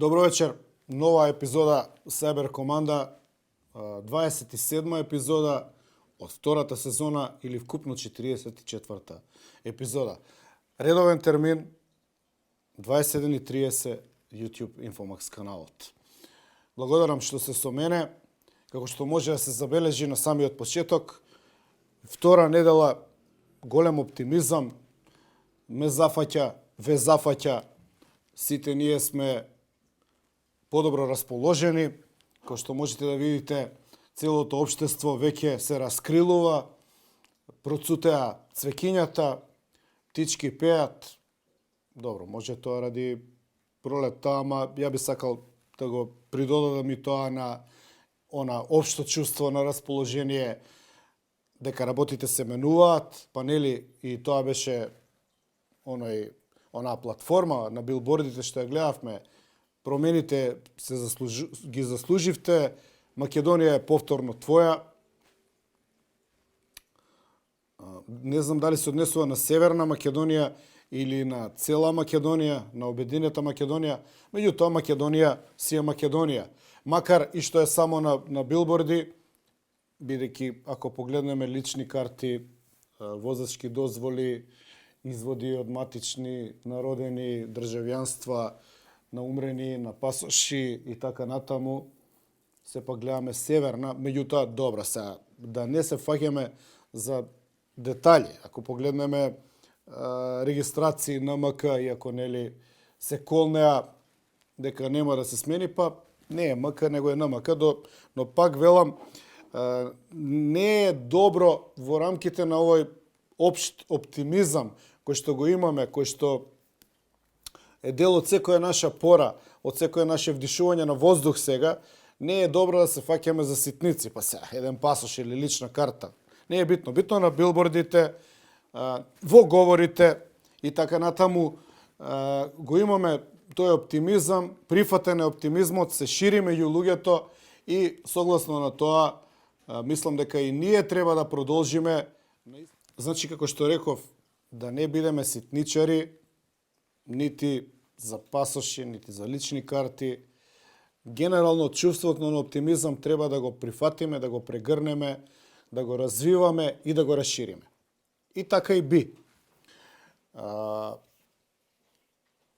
Добро вечер, нова епизода Cyber Команда, 27 епизода од втората сезона или вкупно 44-та епизода. Редовен термин 21:30 YouTube Infomax каналот. Благодарам што се со мене, како што може да се забележи на самиот почеток. Втора недела голем оптимизам ме зафаќа, ве зафаќа. Сите ние сме подобро расположени, кој што можете да видите, целото општество веќе се раскрилува, процутеа цвекињата, птички пеат. Добро, може тоа ради пролетта, ама ја би сакал да го придодадам и тоа на она општо чувство на расположение, дека работите се менуваат, па нели и тоа беше онаа платформа на билбордите што ја гледавме. Промените ги заслуживте, Македонија е повторно твоја. Не знам дали се однесува на Северна Македонија или на цела Македонија, на обединета Македонија, меѓутоа Македонија си е Македонија. Макар и што е само на билборди, бидејќи ако погледнеме лични карти, возачки дозволи, изводи од матични, народени, државјанства, на умрени, на пасоши и така натаму, сепак гледаме Северна, меѓутоа добра сега, да не се фаќаме за детали. Ако погледнеме регистрации на МК, иако нели се колнеа дека нема да се смени, па не е МК, него е НМК, но пак велам, не е добро во рамките на овој општ оптимизам кој што го имаме, кој што е дел од секоја наша пора, од секоја наше вдишување на воздух сега, не е добро да се фаќаме за ситници, па сега, еден пасош или лична карта. Не е битно. Битно на билбордите, во говорите и така натаму го имаме тој оптимизам, прифатен е оптимизмот, се шири меѓу луѓето и согласно на тоа, мислам дека и ние треба да продолжиме. Значи, како што реков, да не бидеме ситничари, нити за пасоши, нити за лични карти. Генерално чувството на оптимизам треба да го прифатиме, да го прегрнеме, да го развиваме и да го расшириме. И така и би.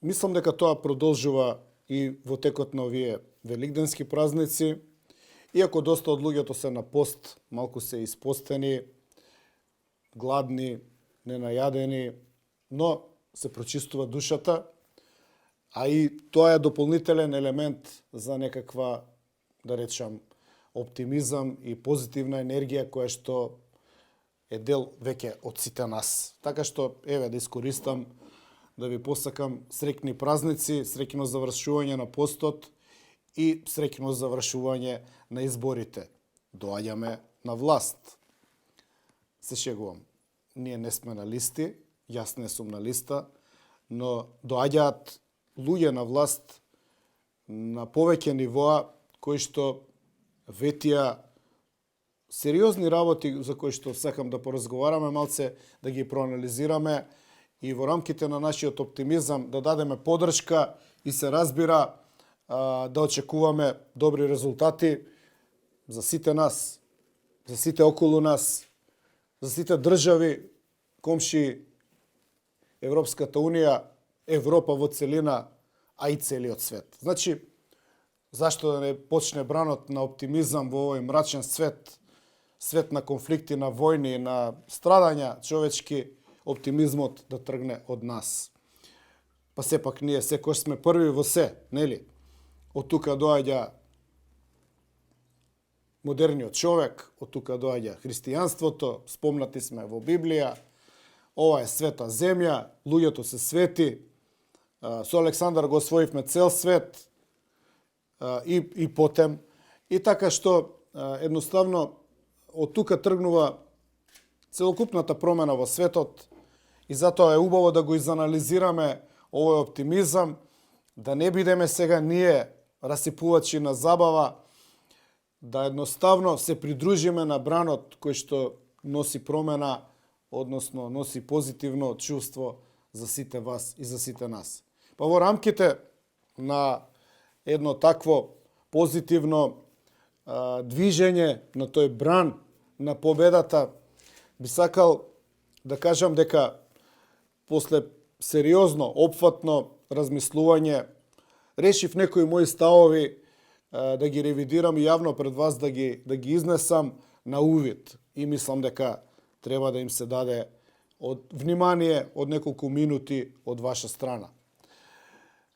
Мислам дека тоа продолжува и во текот на овие великденски празници. Иако доста од луѓето се на пост, малку се испостени, гладни, ненајадени, но се прочистува душата, а и тоа е дополнителен елемент за некаква, да речам, оптимизам и позитивна енергија која што е дел веќе од сите нас. Така што, еве, да искористам да ви посакам среќни празници, среќно завршување на постот и среќно завршување на изборите. Доаѓаме на власт. Се шегувам. Ние не сме на листи, јас не сум на листа, но доаѓаат луѓе на власт на повеќе нивоа кои што ветија сериозни работи за кои што сакам да поразговараме малце, да ги проанализираме и во рамките на нашиот оптимизам да дадеме поддршка и се разбира да очекуваме добри резултати за сите нас, за сите околу нас, за сите држави, комши, Европската Унија, Европа во целина, а и целиот свет. Значи, зашто да не почне бранот на оптимизам во овој мрачен свет, свет на конфликти, на војни, на страдања човечки, оптимизмот да тргне од нас. Па сепак ние секој сме први во се, нели? Од тука доаѓа модерниот човек, од тука доаѓа христијанството, спомнати сме во Библија, ова е света земја, луѓето се свети, со Александар го освоивме цел свет и потем. И така што едноставно од тука тргнува целокупната промена во светот и затоа е убаво да го изанализираме овој оптимизам, да не бидеме сега ние расипувачи на забава, да едноставно се придружиме на бранот кој што носи промена, односно носи позитивно чувство за сите вас и за сите нас. Па во рамките на едно такво позитивно движење на тој бран на победата, би сакал да кажам дека после сериозно, опфатно размислување, решив некои мои ставови да ги ревидирам јавно пред вас, да ги изнесам на увид. И мислам дека треба да им се даде од внимание од неколку минути од ваша страна.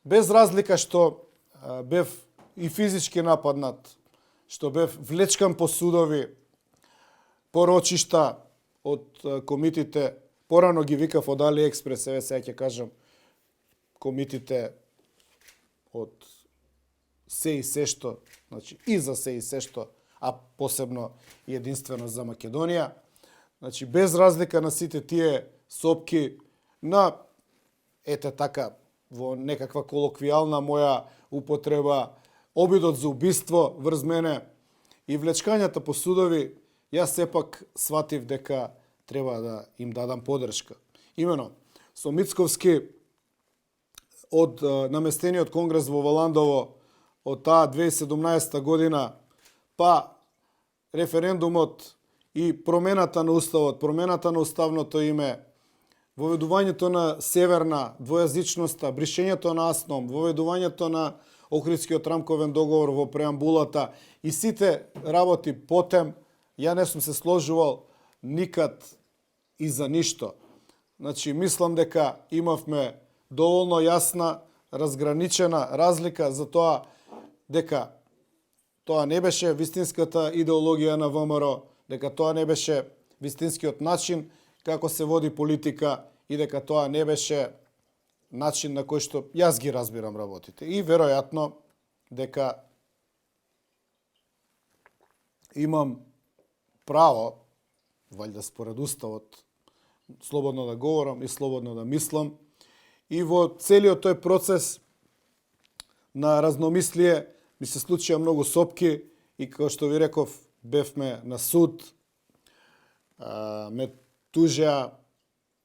Без разлика што бев и физички нападнат, што бев влечкан по судови, порочишта од комитите, порано ги викав од Алиекспрес, еве сега ќе кажам, комитите од се и се што, значи и за се и се што, а посебно и единствено за Македонија. Значи без разлика на сите тие сопки, на ете така во некаква колоквијална моја употреба, обидот за убиство врз мене и влечкањата по судови, јас сепак сватив дека треба да им дадам подршка. Имено, со Мицковски од наместениот конгрес во Валандово од таа 2017 година, па референдумот и промената на уставот, промената на уставното име, воведувањето на северна двојазичноста, бришењето на АСНОМ, воведувањето на Охридскиот рамковен договор во преамбулата и сите работи потем, ја не сум се сложувал никад и за ништо. Значи, мислам дека имавме доволно јасна, разграничена разлика за тоа дека тоа не беше вистинската идеологија на ВМРО, дека тоа не беше вистинскиот начин како се води политика и дека тоа не беше начин на кој што јас ги разбирам работите. И веројатно дека имам право, валјда според уставот, слободно да говорам и слободно да мислам. И во целиот тој процес на разномислие ми се случија многу сопки и, како што ви реков, бевме на суд, ме тужеа,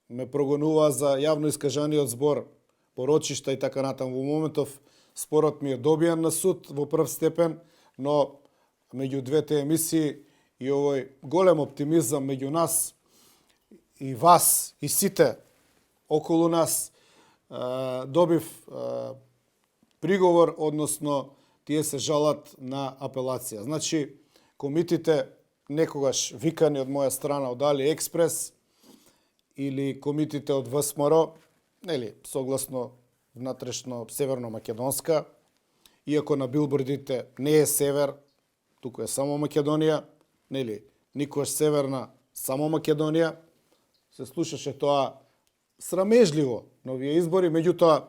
ме прогонуваа за јавно искажаниот збор, порочишта и така натаму. Во моментов спорот ми е добијан на суд во прв степен, но меѓу двете емисии и овој голем оптимизам меѓу нас и вас и сите околу нас, добив приговор, односно тие се жалат на апелација. Значи, комитите некогаш викани од моја страна од Алиекспрес или комитите од ВСМР, нели, согласно внатрешно северно-македонска, иако на билбордите не е север, туку е само Македонија, нели, никогаш северна, само Македонија, се слушаше тоа срамежливо на овие избори, меѓутоа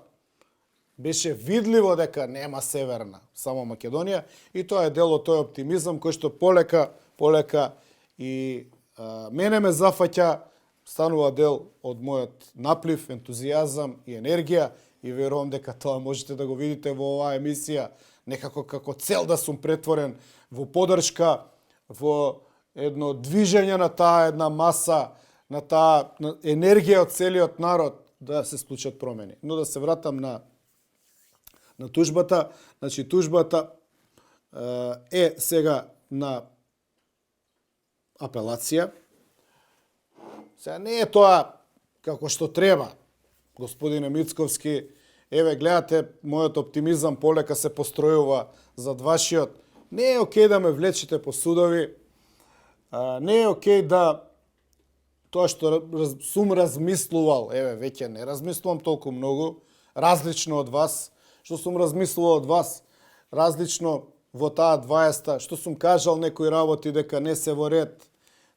беше видливо дека нема северна, само Македонија, и тоа е дел од тој оптимизам кој што полека и мене ме зафаќа, станува дел од мојот наплив, ентузијазам и енергија, и верувам дека тоа можете да го видите во оваа емисија, некако како цел да сум претворен во поддршка, во едно движење на таа една маса, на таа енергија од целиот народ да се случат промени. Но да се вратам на тужбата. Значи, тужбата е сега на апелација. Сега не е тоа како што треба, господине Мицковски. Еве, гледате, мојот оптимизам полека се постројува зад вашиот. Не е окей да ме влечете по судови. Не е окей да тоа што сум размислувал, еве, веќе не размислувам толку многу, различно од вас, што сум размислувал од вас, различно во таа 20-та, што сум кажал некои работи дека не се во ред,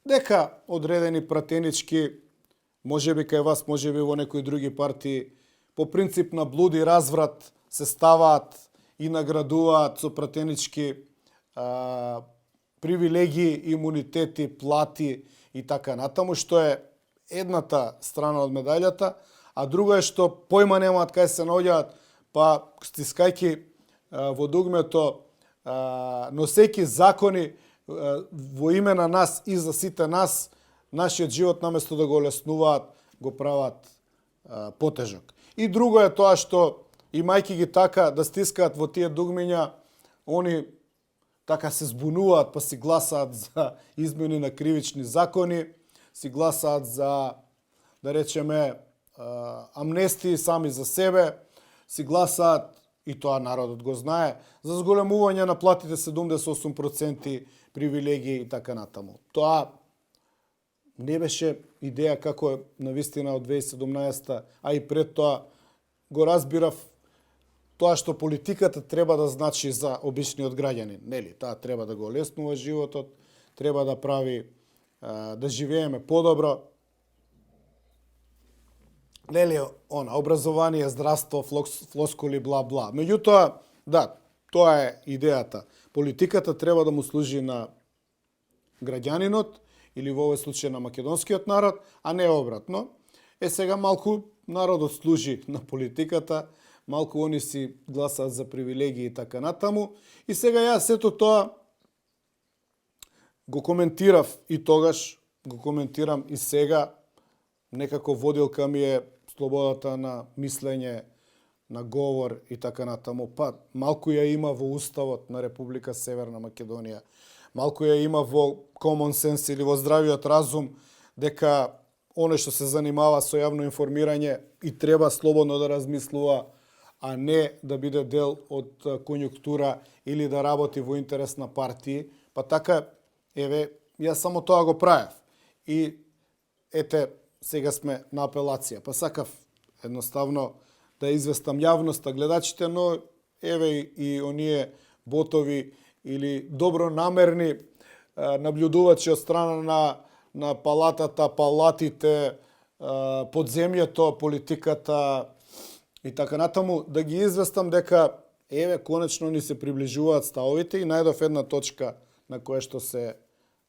дека одредени пратенички, можеби кај вас, можеби во некои други партии, по принцип на блуд и разврат се ставаат и наградуваат со пратенички привилегии, имунитети, плати и така натаму, што е едната страна од медаљата, а друга е што појма немаат кај се наоѓаат, па стискајки во дугмето, носејки закони во име на нас и за сите нас, нашиот живот наместо да го олеснуваат, го прават потежок. И друго е тоа што имајќи ги така да стискаат во тие дугмиња, они така се збунуваат, па си гласаат за измени на кривични закони, си гласаат за, да речеме, амнестии сами за себе, си гласаат, и тоа народот го знае, за зголемување на платите 78% привилегии и така натаму. Тоа не беше идеја како е навистина од 2017, а и пред тоа го разбирав тоа што политиката треба да значи за обичниот граѓанин, нели? Таа треба да го олеснува животот, треба да прави да живееме подобро. Нели, образование, здравство, флоскули, бла-бла. Меѓутоа, да, тоа е идејата. Политиката треба да му служи на граѓанинот, или во овој случај на македонскиот народ, а не обратно. Сега малку народот служи на политиката, малку они си гласаат за привилегии и така натаму. И сега јас сето тоа го коментирав и тогаш, го коментирам и сега. Некако водилка ми е слободата на мислење, на говор и така натаму. Па, малку ја има во Уставот на Република Северна Македонија. Малку ја има во common sense или во здравиот разум, дека оној што се занимава со јавно информирање и треба слободно да размислува, а не да биде дел од конјунктура или да работи во интерес на партии. Па така, еве, јас само тоа го правев. И ете, сега сме на апелација. Па сакав едноставно да известам јавноста, гледачите, но еве и оние ботови или добронамерни наблюдувачи од страна на палатата, палатите, подземјето, политиката и така натаму, да ги известам дека еве конечно ни се приближуваат ставовите и најдов една точка на која што се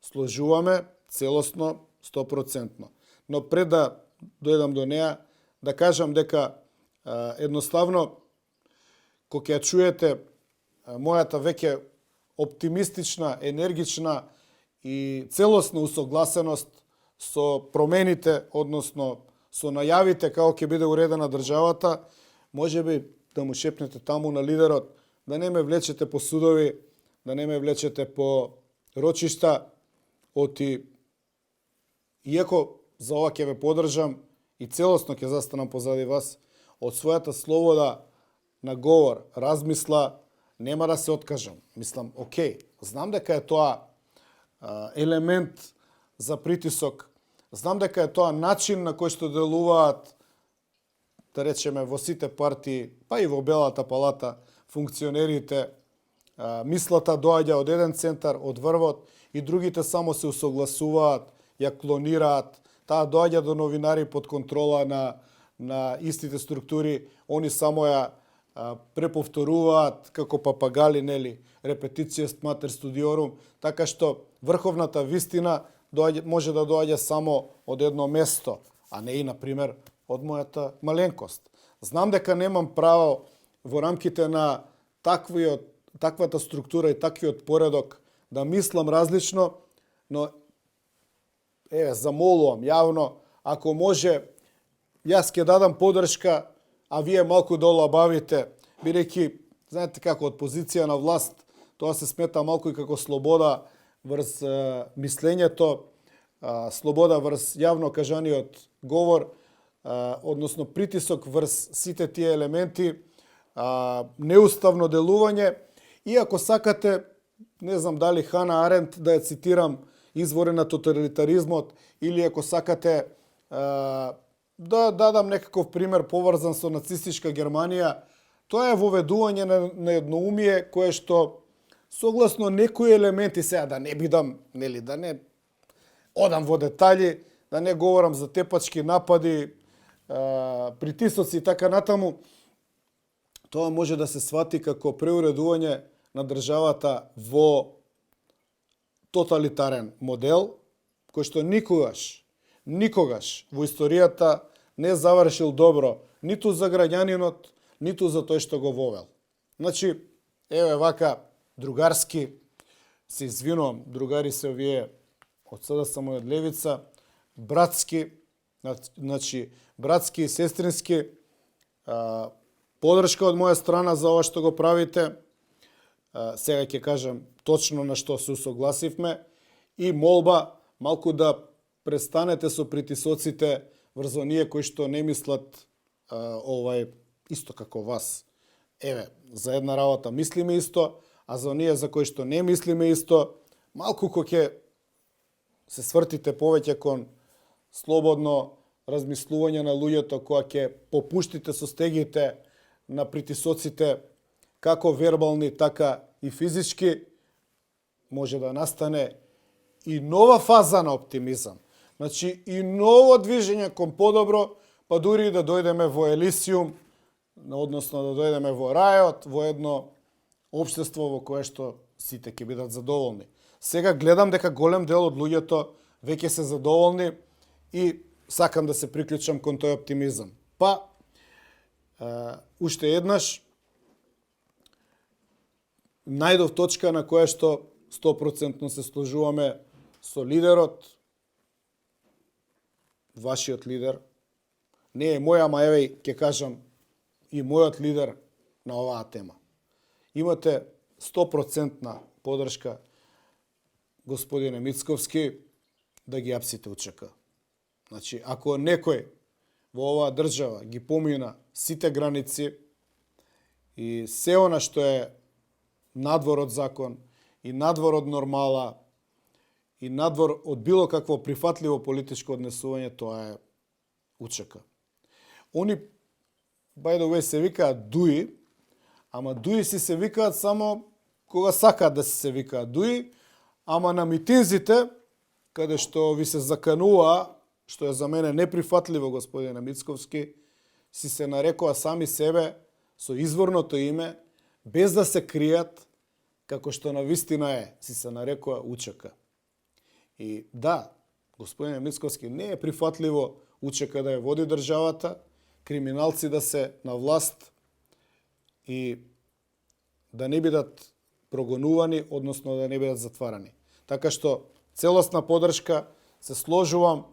сложуваме целосно 100%. Но пред да дојдам до неа, да кажам дека едноставно, кога ќе чуете мојата веќе оптимистична, енергична и целосна усогласеност со промените, односно со најавите како ќе биде уредена државата, може би да му шепнете таму на лидерот, да не ме влечете по судови, да не ме влечете по рочишта, оти, иако за ова ќе ве подржам и целосно ќе застанам позади вас, од својата слобода на говор, размисла, нема да се откажам. Мислам, окей, знам дека е тоа елемент за притисок, знам дека е тоа начин на кој што делуваат, да речеме, во сите партии, па и во Белата палата, функционерите, мислата доаѓа од еден центар, од врвот, и другите само се усогласуваат, ја клонираат, таа доаѓа до новинари под контрола на истите структури, они само ја преповторуваат како папагали, нели, репетиција матер студиорум, така што врховната вистина може да доаѓа само од едно место, а не и, например, од мојата маленкост. Знам дека немам право во рамките на таквата структура и таквиот поредок да мислам различно, но замолувам јавно, ако може, јас ќе дадам подршка, а вие малку да олабавите, бидејќи, знаете како, од позиција на власт, тоа се смета малку и како слобода врз мислењето, слобода врз јавно кажаниот говор, односно притисок врз сите тие елементи, неуставно делување, и ако сакате, не знам дали Хана Арент да ја цитирам, извори на тоталитаризмот, или ако сакате да дадам некаков пример поврзан со нацистичка Германија, тоа е воведување на едноумие кое што согласно некои елементи, сега да не бидам, нели, да не одам во детали, да не говорам за тепачки напади, притисоци и така натаму, тоа може да се свати како преуредување на државата во тоталитарен модел, кој што никогаш во историјата не завршил добро, ниту за граѓанинот, ниту за тој што го вовел. Значи, еве вака, другарски, се извинувам, другари се овие од СДСМ и од Левица, братски, значи, братски и сестрински, Подршка од моја страна за ова што го правите. Сега ќе кажам точно на што се усогласивме и молба малку да престанете со притисоците врз оние кои што не мислат исто како вас. Еве, за една работа мислиме исто, а за оние за кои што не мислиме исто, малку ќе се свртите повеќе кон слободно размислување на луѓето, која ќе попуштите со стегите на притисоците, како вербални, така и физички, може да настане и нова фаза на оптимизам. Значи, и ново движење кон подобро, па дури и да дојдеме во Елисиум, односно да дојдеме во рајот, во едно општество во кое што сите ќе бидат задоволни. Сега гледам дека голем дел од луѓето веќе се задоволни и сакам да се приклучам кон тој оптимизам. Па, уште еднаш, најдов точка на која што 100% се сложуваме со лидерот, вашиот лидер. Не е моја, ама еве ќе кажам и мојот лидер на оваа тема. Имате 100% подршка, господине Мицковски, да ги апсите УЧК. Значи, ако некој во оваа држава ги помина сите граници и се она што е надвор од закон и надвор од нормала и надвор од било какво прифатливо политичко однесување, тоа е УЧК. Они, by the way, се викаат дуи, ама дуи си се викаат само кога сакаат да се викаат дуи, ама на митинзите, каде што ви се заканува, што е за мене неприфатливо, господине Мицковски, си се нарекоа сами себе со изворното име, без да се кријат, како што на вистина е, си се нарекоа УЧК. И да, господине Мицковски, не е прифатливо УЧК да ја води државата, криминалци да се на власт и да не бидат прогонувани, односно да не бидат затварани. Така што целосна подршка, се сложувам,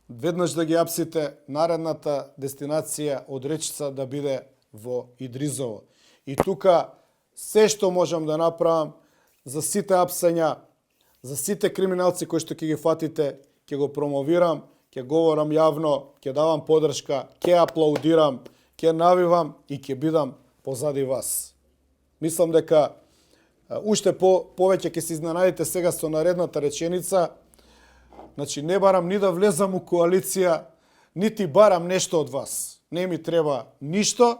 веднаш да ги апсите, наредната дестинација од Речица да биде во Идризово. И тука се што можам да направам за сите апсања, за сите криминалци кои што ќе ги фатите, ќе го промовирам, ќе говорам јавно, ќе давам подршка, ќе аплаудирам, ќе навивам и ќе бидам позади вас. Мислам дека уште повеќе ќе се изненадите сега со наредната реченица. Значи, не барам ни да влезам у коалиција, нити барам нешто од вас. Не ми треба ништо,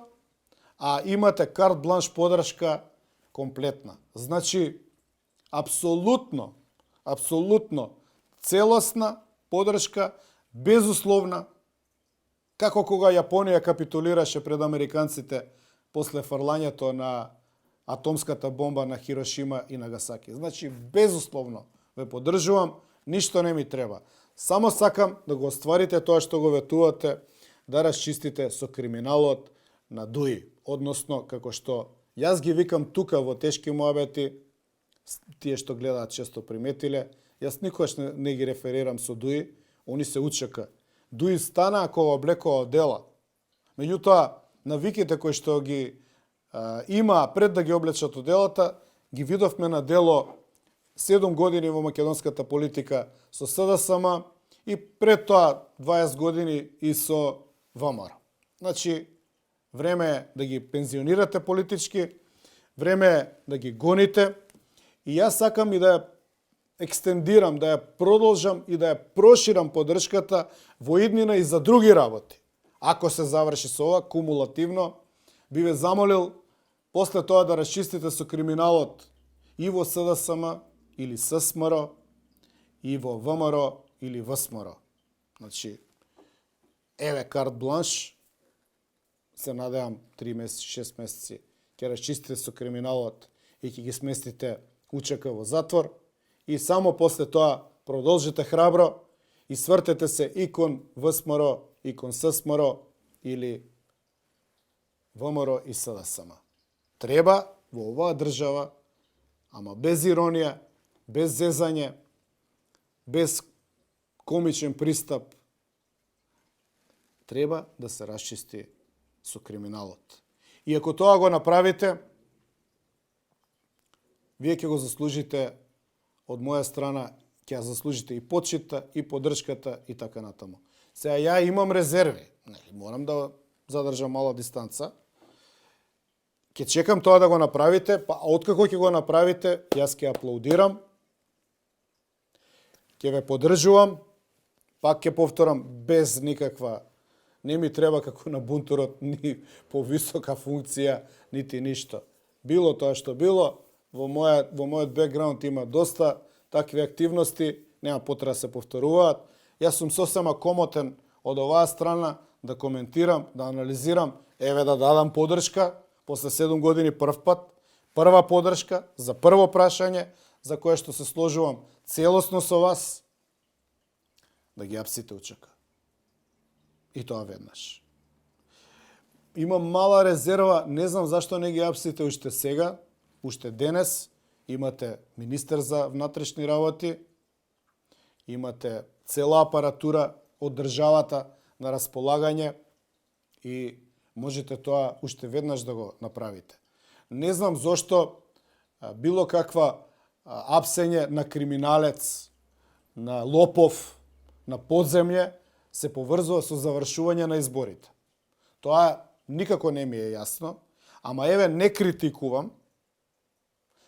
а имате карт бланш подршка комплетна. Значи, апсолутно целосна подршка, безусловна, како кога Јапонија капитулираше пред американците после фрлањето на атомската бомба на Хирошима и Нагасаки. Значи, безусловно ве поддржувам, ништо не ми треба. Само сакам да го остварите тоа што го ветувате, да расчистите со криминалот на ДУИ. Односно, како што јас ги викам тука во тешки муабети, тие што гледаат често приметиле, јас никогаш не ги реферирам со ДУИ, они се УЧК. ДУИ стана кога облекоа одела. Меѓутоа, навиките кои што ги има пред да ги облечат оделата, ги видовме на дело 7 години во македонската политика со СДСМ и пред тоа 20 години и со ВМРО. Значи, време е да ги пензионирате политички, време е да ги гоните и јас сакам и да ја екстендирам, да ја продолжам и да ја проширам поддршката во иднина и за други работи. Ако се заврши со ова, кумулативно, би ве замолил после тоа да расчистите со криминалот и во СДСМ или ССМР, и во ВМРО или ВСМР. Значи, еве карт бланш, се надевам 3 месеци, 6 месеци, ќе расчистите со криминалот и ќе ги сместите УЧК во затвор и само после тоа продолжите храбро и свртете се и кон ВСМР, и кон ССМР или ВМРО и СДСМ. Треба во оваа држава, ама без иронија, без зезање, без комичен пристап, треба да се расчисти со криминалот. И ако тоа го направите, вие ќе го заслужите од моја страна, ќе ја заслужите и почита, и поддршката, и така натаму. Сега ја имам резерви, морам да задржам мала дистанца. Ќе чекам тоа да го направите, па откако ќе го направите, јас ќе аплаудирам, ќе ве поддржувам, пак ќе повторам, без никаква, не ми треба како на бунтурот ни повисока функција, нити ништо. Било тоа што било, во мојот бекграунд има доста такви активности, нема потреба да се повторуваат. Јас сум сосема комотен од оваа страна да коментирам, да анализирам, еве да дадам поддршка, после 7 години прв пат, прва поддршка за прво прашање, за кое што се сложувам целосно со вас, да ги апсите УЧК. И тоа веднаш. Имам мала резерва, не знам зашто не ги апсите уште сега, уште денес. Имате министер за внатрешни работи, имате цела апаратура од државата на располагање и можете тоа уште веднаш да го направите. Не знам зошто било каква апсење на криминалец, на лопов, на подземје се поврзува со завршување на изборите. Тоа никако не ми е јасно, ама еве не критикувам,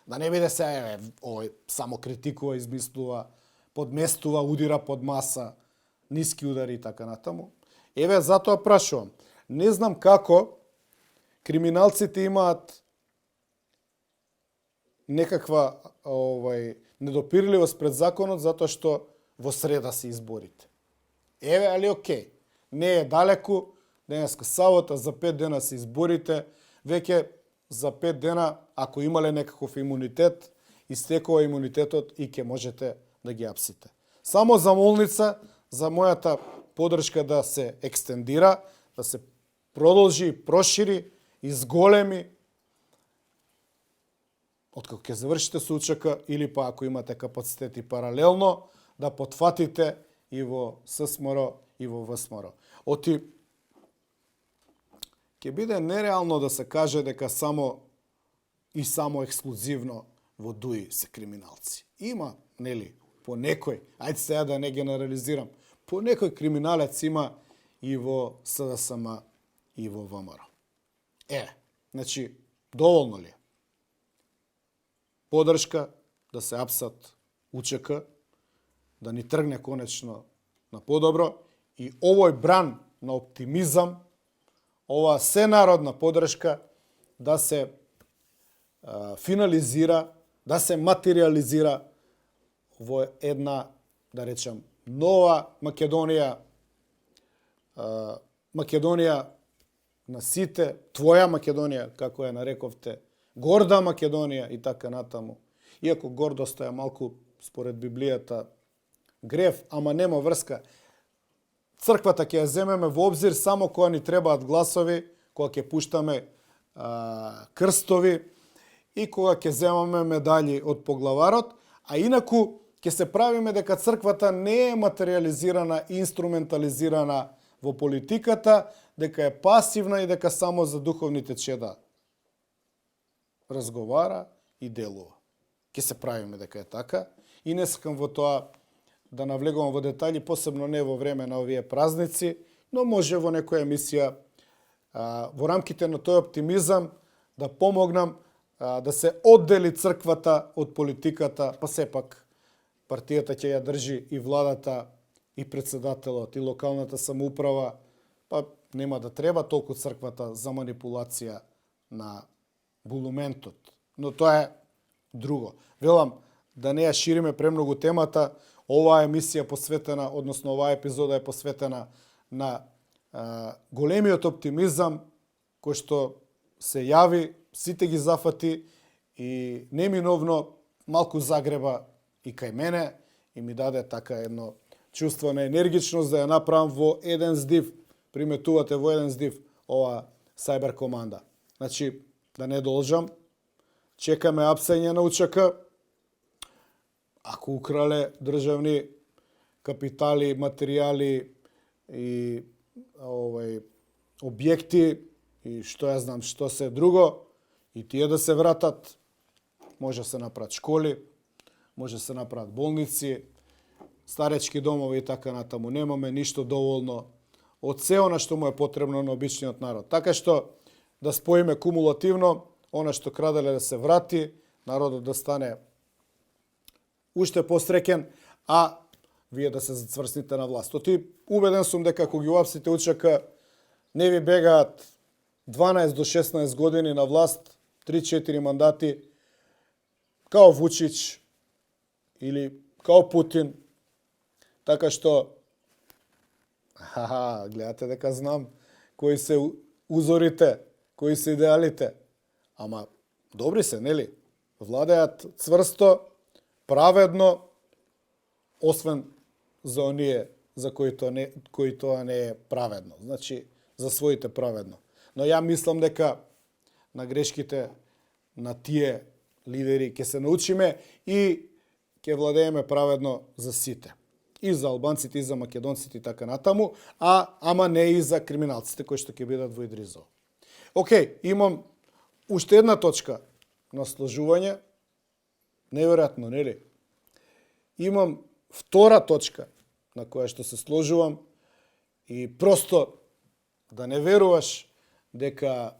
да не биде се, овој само критикува, измислува, подместува, удира под маса, ниски удари и така натаму. Еве затоа прашувам. Не знам како криминалците имаат некаква недопирливост пред законот затоа што во среда се изборите. Еве, али окей. Не е далеку, денеска сабота, за 5 дена се изборите, веќе за 5 дена, ако имале некаков имунитет, истекува имунитетот и ќе можете да ги апсите. Само замолница за мојата поддршка да се екстендира, да се продолжи, прошири, изголеми, откако ќе завршите со УЧК, или па ако имате капацитети паралелно, да потфатите и во ССМР и во ВСМР. Оти, ќе биде нереално да се каже дека само ексклузивно во ДУИ се криминалци. Има, нели, по некој, ајде сега да не генерализирам, по некој криминалец има и во СДСМ и во ВМРО. Значи, доволно ли е? Поддршка да се апсат УЧК, да ни тргне конечно на подобро и овој бран на оптимизам, оваа сенародна поддршка да се финализира, да се материализира во една, да речем, нова Македонија, Македонија на сите, твоја Македонија, како ја нарековте, горда Македонија и така натаму. Иако гордоста е малку, според Библијата, грев, ама нема врска. Црквата ќе ја земеме во обзир само кога ни требаат гласови, кога ќе пуштаме крстови и кога ќе земаме медали од поглаварот, а инаку ќе се правиме дека црквата не е материализирана и инструментализирана во политиката, дека е пасивна и дека само за духовните чеда разговара и делува. Ќе се правиме дека е така и не сакам во тоа да навлегувам во детали, посебно не во време на овие празници, но може во некоја емисија во рамките на тој оптимизам да помогнам да се оддели црквата од политиката, па сепак партијата ќе ја држи и владата, и председателот, и локалната самоуправа, па нема да треба толку црквата за манипулација на булументот. Но тоа е друго. Велам, да не ја шириме премногу темата, оваа емисија посветена, односно оваа епизода е посветена на големиот оптимизам кој што се јави, сите ги зафати и неминовно малку загреба и кај мене и ми даде така едно чувство на енергичност да ја направам во еден здив, приметувате во еден здив ова Cyber команда. Значи, да не должам, чекаме апсење на УЧК, ако украле државни капитали, материјали и објекти, и што ја знам што се друго, и тие да се вратат, може да се направат школи, може да се направат болници, старечки домови и така натаму. Немаме ништо доволно од се она што му е потребно на обичниот народ. Така што да споиме кумулативно, она што краделе да се врати, народот да стане уште посреќен, а вие да се зацврстите на власт. И убеден сум дека ако ги уапсите УЧК, не ви бегаат 12 до 16 години на власт, 3-4 мандати, као Вучич или као Путин. Така што, гледате дека знам кои се узорите, кои се идеалите. Ама добри се, нели? Владеат цврсто, праведно, освен за оние за кои тоа не е праведно. Значи, за своите праведно. Но ја мислам дека на грешките на тие лидери ќе се научиме и ќе владееме праведно за сите. И за албанците, и за македонците и така натаму, ама не и за криминалците кои што ќе бидат во Идризово. Океј, имам уште една точка на сложување. Неверојатно, нели? Имам втора точка на која што се сложувам и просто да не веруваш дека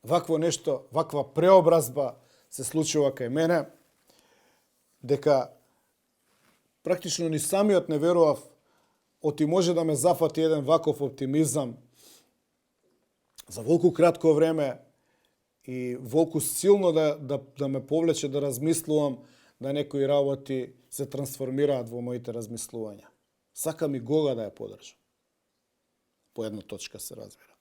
вакво нешто, ваква преобразба се случува кај мене, дека практично ни самиот не верував, оти може да ме зафати еден ваков оптимизам за волку кратко време и волку силно да ме повлече да размислувам да некои работи се трансформираат во моите размислувања. Сакам и Гога да ја подржам. По една точка се разбира.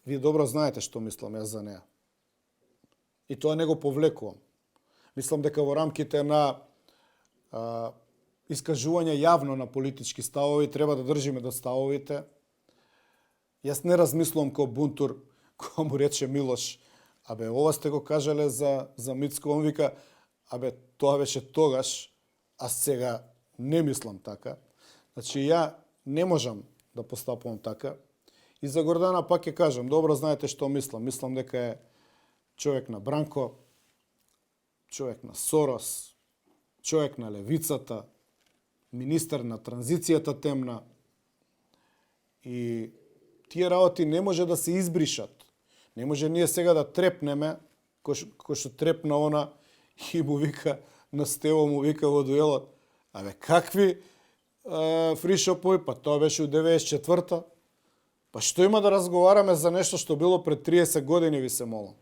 Вие добро знаете што мислам јас за неа. И тоа не го повлекувам. Мислам дека во рамките на искажување јавно на политички ставови треба да држиме до ставовите. Јас не размислувам како бунтур, кој му рече Милош, абе, ова сте го кажале за Мицко, он вика, абе, тоа беше тогаш, а сега не мислам така. Значи, ја не можам да постапувам така. И за Гордана пак ќе кажам, добро знаете што мислам. Мислам дека е човек на Бранко, човек на Сорос, човек на левицата, министер на транзицијата темна. И тие работи не може да се избришат. Не може ние сега да трепнеме, кој што трепна она и му вика, на Стево му вика во дуелот. Абе, какви фришопови? Па тоа беше у 94-та. Па што има да разговараме за нешто што било пред 30 години, ви се молам?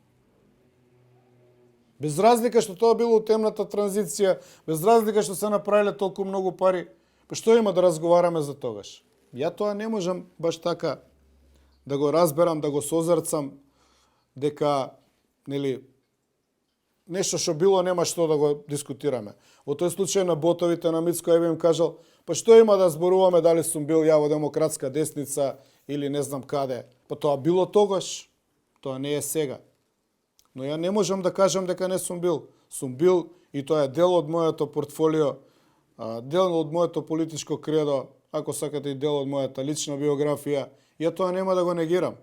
Без разлика што тоа било у темната транзиција, без разлика што се направиле толку многу пари, па што има да разговараме за тогаш? Ја тоа не можам баш така да го разберам, да го созрцам, дека, нели, нешто што било нема што да го дискутираме. Во тој случај на ботовите на Мицко, ја би им кажал, па што има да зборуваме дали сум бил ја во демократска десница или не знам каде. Па тоа било тогаш, тоа не е сега. Но ја не можам да кажам дека не сум бил. Сум бил и тоа е дел од моето портфолио, дел од моето политичко кредо, ако сакате и дел од мојата лична биографија. Ја тоа нема да го негирам.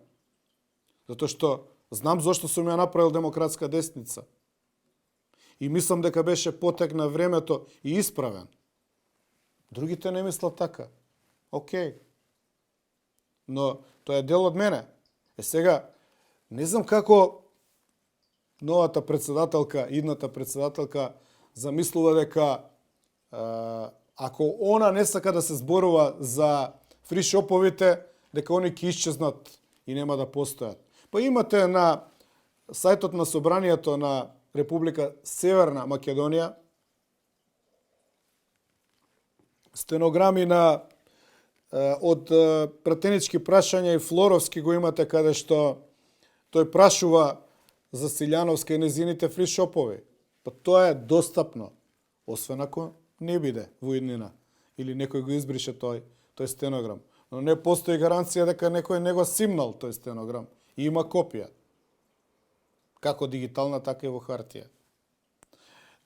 Затоа што знам зошто сум ја направил демократска десница. И мислам дека беше потек на времето и исправен. Другите не мислат така. Океј. Но тоа е дел од мене. Сега, не знам како новата председателка, идната председателка, замислува дека ако она не сака да се зборува за фришоповите, дека они ќе исчезнат и нема да постојат. Па имате на сајтот на Собранието на Република Северна Македонија стенограми од пратенички прашања и Флоровски го имате, каде што тој прашува за Силјановска и незините фришопови. Па тоа е достапно, освен ако не биде во иднина или некој го избрише тој стенограм. Но не постои гаранција дека некој не го симнал тој стенограм и има копија. Како дигитална, така и во хартија.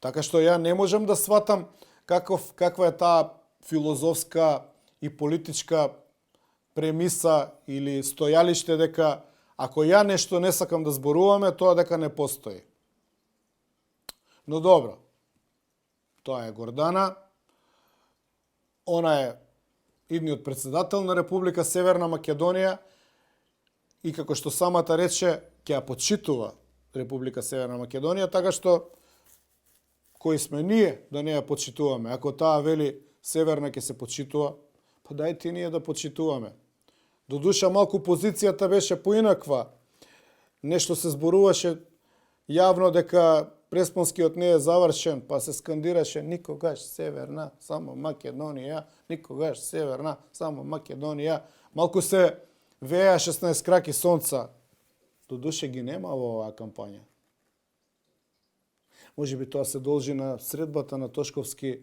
Така што ја не можам да сватам каква е таа филозофска и политичка премиса или стојалиште дека ако ја нешто не сакам да зборуваме, тоа дека не постои. Но добро, тоа е Гордана, она е идниот председател на Република Северна Македонија и како што самата рече, ќе ја почитува Република Северна Македонија, така што кои сме ние да не ја почитуваме. Ако таа вели Северна ќе се почитува, па дајте ние да почитуваме. Додуша малку позицијата беше поинаква. Нешто се зборуваше јавно дека преспонскиот не е завршен, па се скандираше никогаш Северна, само Македонија, никогаш Северна, само Македонија. Малку се веја 16 краки сонца. Додуше ги нема во оваа кампања. Може би тоа се должи на средбата на Тошковски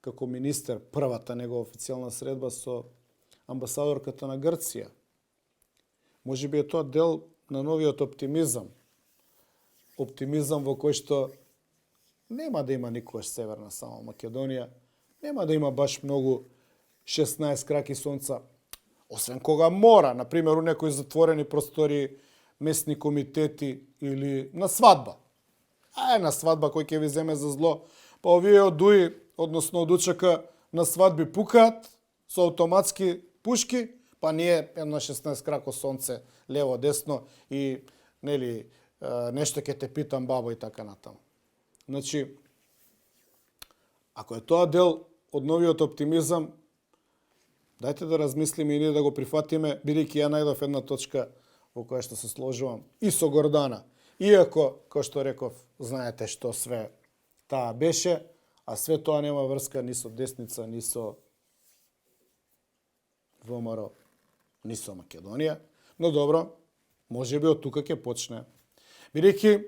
како министер, првата негова официјална средба со амбасадорката на Грција. Може би е тоа дел на новиот оптимизам. Оптимизам во кој што нема да има никогаш Северна, само Македонија. Нема да има баш многу 16 краки сонца. Освен кога мора, например, у некои затворени простори, местни комитети или на свадба. На свадба кој ќе ви земе за зло. Па овие од ДУИ, односно од УЧК, на свадби пукаат со автоматски пушки, па ние едно 16 крако сонце, лево, десно и нели нешто ќе те питам, бабо, и така натаму. Значи, ако е тоа дел од новиот оптимизам, дајте да размислиме и ние да го прифатиме, бидејќи ја најдов една точка во која што се сложувам и со Гордана. Иако, кој што реков, знаете што све таа беше, а све тоа нема врска ни со десница, ни со ВМРО, ни со Македонија. Но добро, може би од тука ќе почне. Бидејќи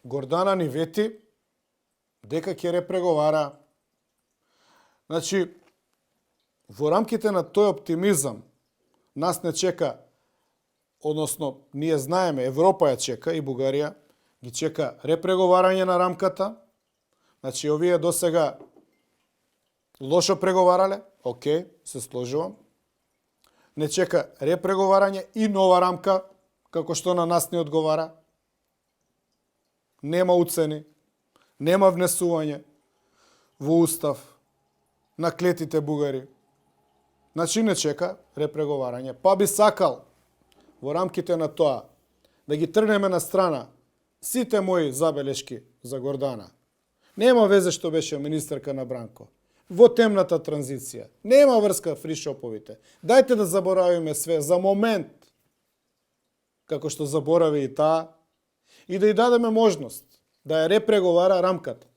Гордана ни вети дека ќе репреговара. Значи, во рамките на тој оптимизам нас не чека, односно ние знаеме, Европа ја чека и Бугарија ги чека репреговарање на рамката. Значи, овие досега лошо преговарале, окей, се сложувам. Не чека репреговарање и нова рамка, како што на нас не одговара. Нема уцени, нема внесување во устав на клетите бугари. Значи не чека репреговарање. Па би сакал во рамките на тоа да ги тргнеме на страна сите мои забелешки за Гордана. Нема везе што беше министерка на Бранко. Во темната транзиција. Нема врска фришоповите. Дајте да заборавиме све за момент, како што заборави и таа, и да ја дадеме можност да ја репреговара рамката.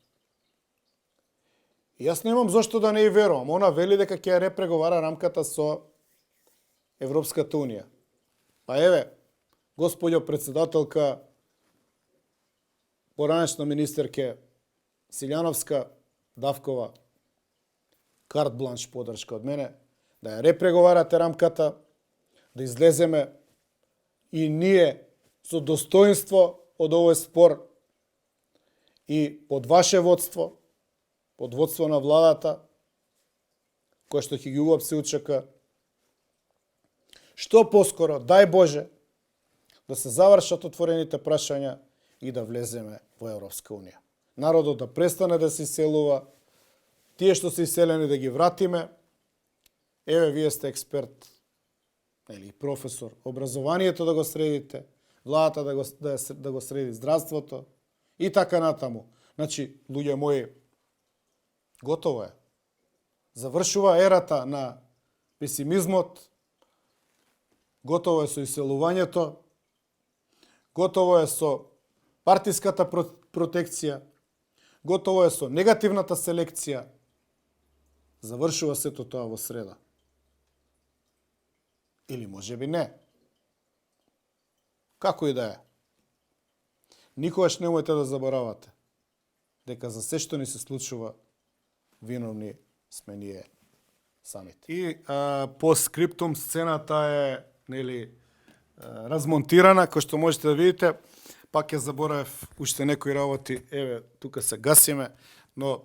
И јас немам зошто да не ја верувам. Она вели дека ќе ја репреговара рамката со Европската унија. Па еве, господјо председателка, поранешна министерке Силјановска, Давкова, карт бланш подршка од мене, да ја репреговарате рамката, да излеземе и ние со достоинство од овој спор и под ваше водство, под водство на владата, која што ќе ги уапси УЧК, што поскоро, дај Боже, да се завршат отворените прашања и да влеземе во Европска унија. Народот да престане да се иселува, тие што се иселени да ги вратиме. Еве, вие сте експерт, или професор, образованието да го средите, владата да го среди здравството и така натаму. Значи, луѓе мои, готово е. Завршува ерата на песимизмот, готово е со иселувањето, готово е со партиската протекција, готово е со негативната селекција. Завршува сето тоа во среда. Или може би не. Како и да е. Никогаш немојте да заборавате дека за се што ни се случува, виновни сме ние самите. И по скриптум сцената е, нели, размонтирана, кој што можете да видите. Пак ја заборавев уште некои работи, еве, тука се гасиме, но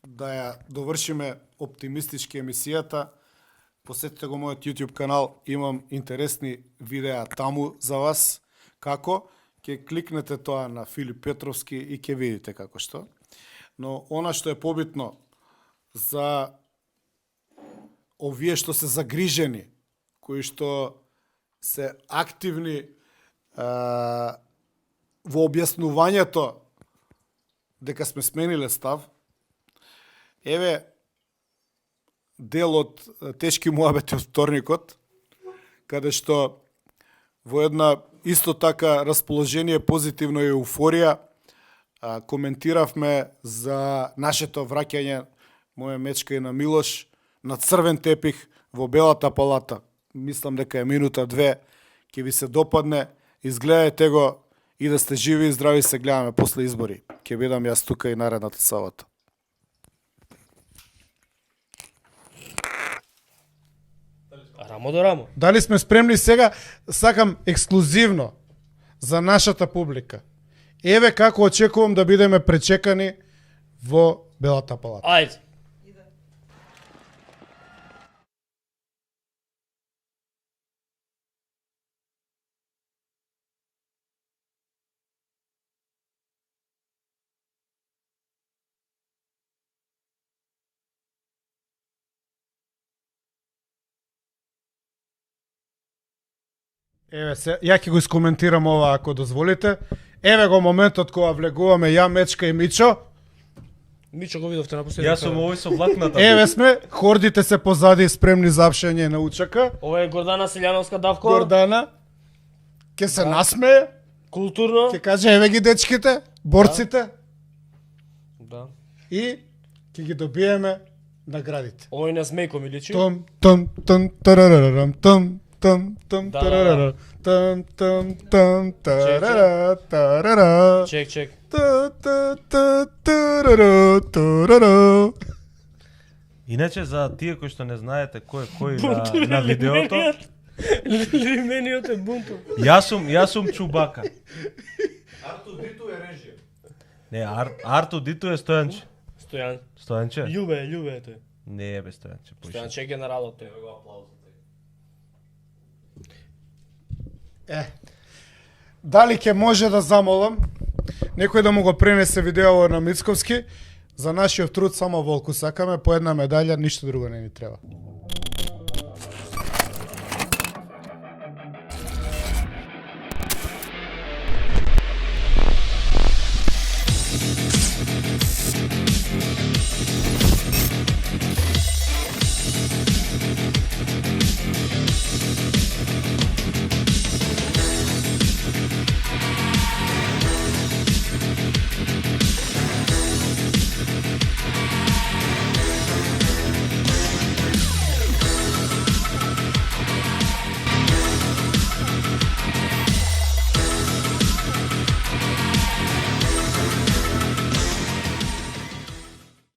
да ја довршиме оптимистички емисијата, посетете го мојот YouTube канал, имам интересни видеа таму за вас. Како? Ќе кликнете тоа на Филип Петровски и ќе видите како што. Но она што е побитно за овие што се загрижени, кои што се активни во објаснувањето дека сме смениле став, еве дел од тешки муабети од вторникот, каде што во една исто така расположение, позитивно и еуфорија, коментиравме за нашето враќање, моја мечка и на Милош, на црвен тепих во Белата палата. Мислам дека е минута-две, ќе ви се допадне, изгледајте го и да сте живи и здрави, се гледаме после избори. Ќе бидам јас тука и наредната сабота. Рамо до рамо. Дали сме спремни сега? Сакам ексклузивно за нашата публика. Еве како очекувам да бидеме пречекани во Белата палата. Ајде. Еве се, ја ќе го искоментирам ова ако дозволите. Еве го моментот кога влегуваме ја, Мечка и Мичо. Мичо го видовте на последниот. Јас сум овој со влакната. Еве сме, хордите се позади спремни за апшење на учака. Ова е Гордана Селјановска давко. Гордана ќе се насмее, Културно. ќе каже еве ги дечките, борците Да. и ќе ги добиеме наградите. Овој на смејко ми личи. Том том том тарарарам том том том Да, тарарара том том том тарара тарара Чек, чек. та та та тарара тарара. Иначе за тие кои што не знаете кој е кој на видеото, Лимениот е бунту. јас сум Чубака. Арту Диту е режија. Не, Арту Диту е Стојанче. Стојан. Стојанче? Љубе е тој. Не е бе Стојанче. поише. Стојан че генералот тој. Го аплаузот. Дали ќе може да замолам некој да му го пренесе видео на Мицковски? За нашиот труд само волку сакаме, по една медалја, ништо друго не ни треба.